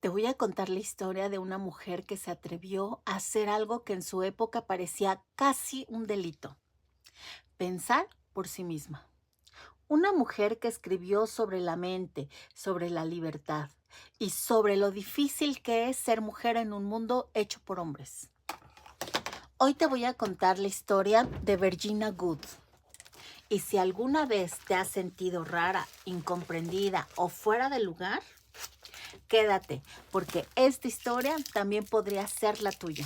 Te voy a contar la historia de una mujer que se atrevió a hacer algo que en su época parecía casi un delito: pensar por sí misma. Una mujer que escribió sobre la mente, sobre la libertad y sobre lo difícil que es ser mujer en un mundo hecho por hombres. Hoy te voy a contar la historia de Virginia Woolf. Y si alguna vez te has sentido rara, incomprendida o fuera de lugar, quédate, porque esta historia también podría ser la tuya.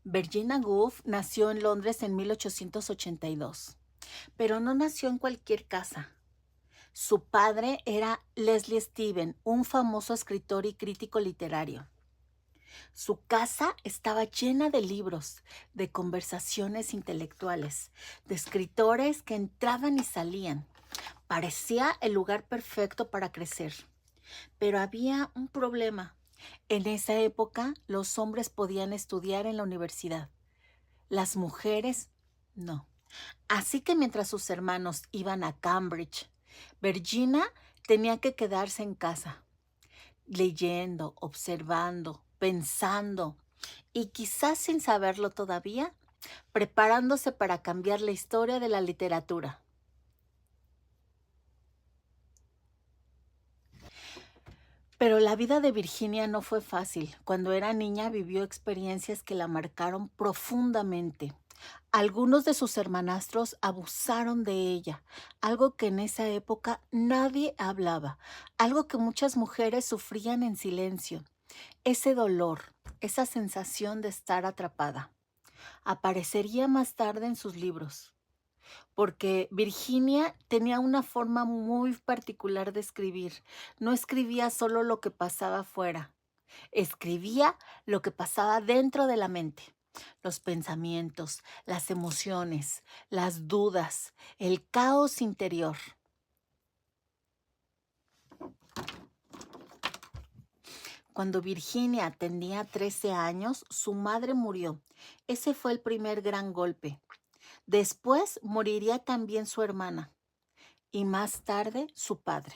Virginia Woolf nació en Londres en 1882, pero no nació en cualquier casa. Su padre era Leslie Stephen, un famoso escritor y crítico literario. Su casa estaba llena de libros, de conversaciones intelectuales, de escritores que entraban y salían. Parecía el lugar perfecto para crecer. Pero había un problema. En esa época, los hombres podían estudiar en la universidad. Las mujeres, no. Así que mientras sus hermanos iban a Cambridge, Virginia tenía que quedarse en casa, leyendo, observando, pensando y quizás sin saberlo todavía, preparándose para cambiar la historia de la literatura. Pero la vida de Virginia no fue fácil. Cuando era niña vivió experiencias que la marcaron profundamente. Algunos de sus hermanastros abusaron de ella, algo que en esa época nadie hablaba, algo que muchas mujeres sufrían en silencio. Ese dolor, esa sensación de estar atrapada, aparecería más tarde en sus libros, porque Virginia tenía una forma muy particular de escribir. No escribía solo lo que pasaba afuera, escribía lo que pasaba dentro de la mente. Los pensamientos, las emociones, las dudas, el caos interior. Cuando Virginia tenía 13 años, su madre murió. Ese fue el primer gran golpe. Después moriría también su hermana y más tarde su padre.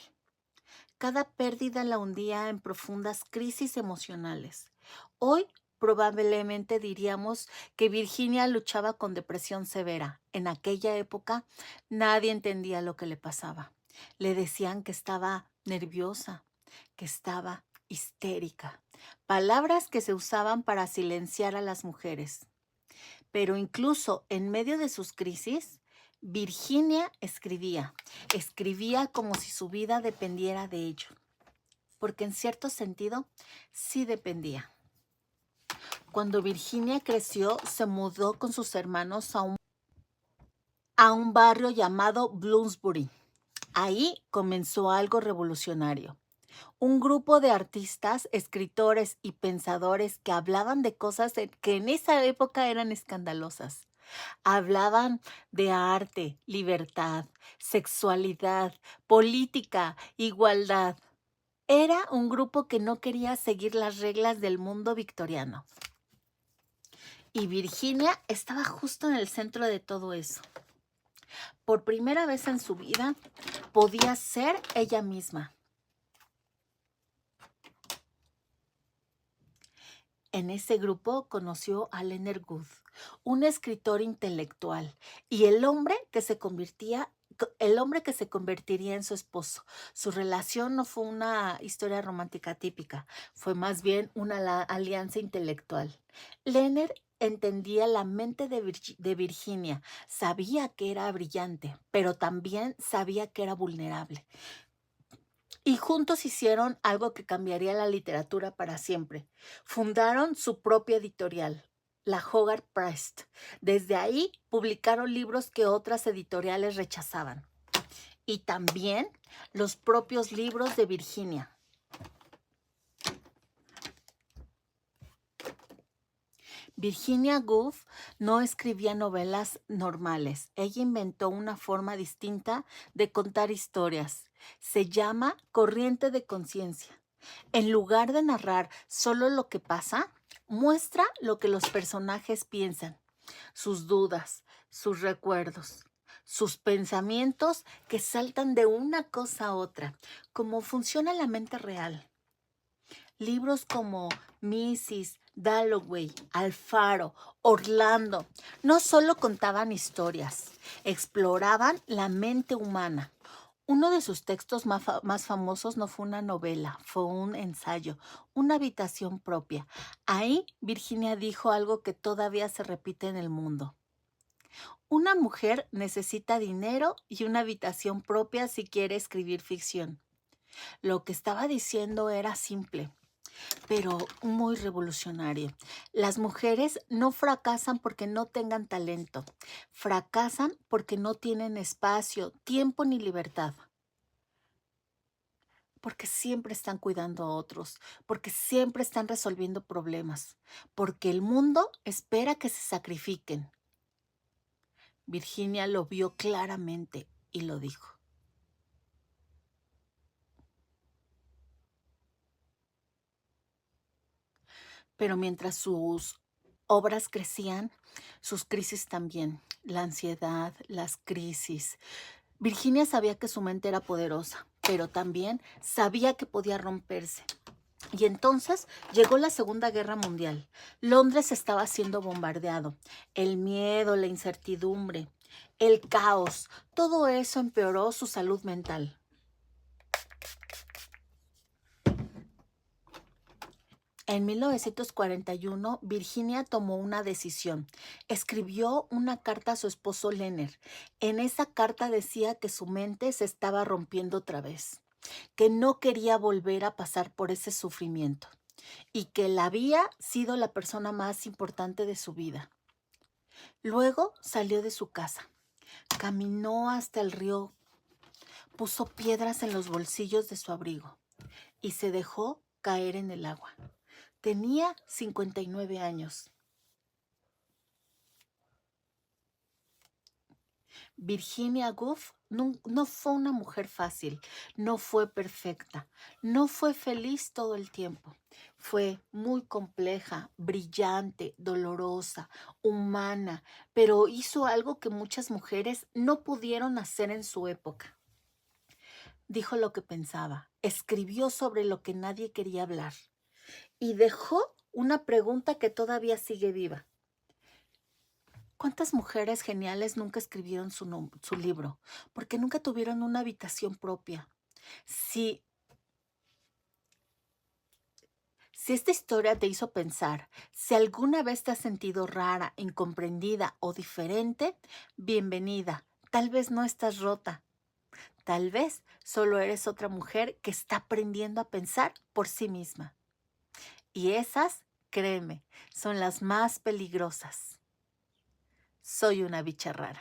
Cada pérdida la hundía en profundas crisis emocionales. Hoy probablemente diríamos que Virginia luchaba con depresión severa. En aquella época nadie entendía lo que le pasaba. Le decían que estaba nerviosa, que estaba histérica. Palabras que se usaban para silenciar a las mujeres. Pero incluso en medio de sus crisis, Virginia escribía como si su vida dependiera de ello, porque en cierto sentido sí dependía. Cuando Virginia creció, se mudó con sus hermanos a un barrio llamado Bloomsbury. Ahí comenzó algo revolucionario. Un grupo de artistas, escritores y pensadores que hablaban de cosas que en esa época eran escandalosas. Hablaban de arte, libertad, sexualidad, política, igualdad. Era un grupo que no quería seguir las reglas del mundo victoriano. Y Virginia estaba justo en el centro de todo eso. Por primera vez en su vida, podía ser ella misma. En ese grupo conoció a Leonard Wood, un escritor intelectual, y el hombre que se convertiría en su esposo. Su relación no fue una historia romántica típica, fue más bien una alianza intelectual. Leonard entendía la mente de Virginia, sabía que era brillante, pero también sabía que era vulnerable. Y juntos hicieron algo que cambiaría la literatura para siempre. Fundaron su propia editorial, la Hogarth Press. Desde ahí publicaron libros que otras editoriales rechazaban. Y también los propios libros de Virginia. Virginia Woolf no escribía novelas normales. Ella inventó una forma distinta de contar historias. Se llama corriente de conciencia. En lugar de narrar solo lo que pasa, muestra lo que los personajes piensan, sus dudas, sus recuerdos, sus pensamientos que saltan de una cosa a otra, como funciona la mente real. Libros como Mrs. Dalloway, Alfaro, Orlando, no solo contaban historias, exploraban la mente humana. Uno de sus textos más famosos no fue una novela, fue un ensayo, una habitación propia. Ahí Virginia dijo algo que todavía se repite en el mundo. Una mujer necesita dinero y una habitación propia si quiere escribir ficción. Lo que estaba diciendo era simple, pero muy revolucionario. Las mujeres no fracasan porque no tengan talento, fracasan porque no tienen espacio, tiempo ni libertad. Porque siempre están cuidando a otros, porque siempre están resolviendo problemas, porque el mundo espera que se sacrifiquen. Virginia lo vio claramente y lo dijo. Pero mientras sus obras crecían, sus crisis también, la ansiedad, las crisis. Virginia sabía que su mente era poderosa, pero también sabía que podía romperse. Y entonces llegó la Segunda Guerra Mundial. Londres estaba siendo bombardeado. El miedo, la incertidumbre, el caos, todo eso empeoró su salud mental. En 1941, Virginia tomó una decisión. Escribió una carta a su esposo Leonard. En esa carta decía que su mente se estaba rompiendo otra vez, que no quería volver a pasar por ese sufrimiento y que él había sido la persona más importante de su vida. Luego salió de su casa, caminó hasta el río, puso piedras en los bolsillos de su abrigo y se dejó caer en el agua. Tenía 59 años. Virginia Woolf no fue una mujer fácil, no fue perfecta, no fue feliz todo el tiempo. Fue muy compleja, brillante, dolorosa, humana, pero hizo algo que muchas mujeres no pudieron hacer en su época. Dijo lo que pensaba, escribió sobre lo que nadie quería hablar y dejó una pregunta que todavía sigue viva. ¿Cuántas mujeres geniales nunca escribieron su libro? Porque nunca tuvieron una habitación propia. Si, si esta historia te hizo pensar, si alguna vez te has sentido rara, incomprendida o diferente, bienvenida. Tal vez no estás rota. Tal vez solo eres otra mujer que está aprendiendo a pensar por sí misma. Y esas, créeme, son las más peligrosas. Soy una bicha rara.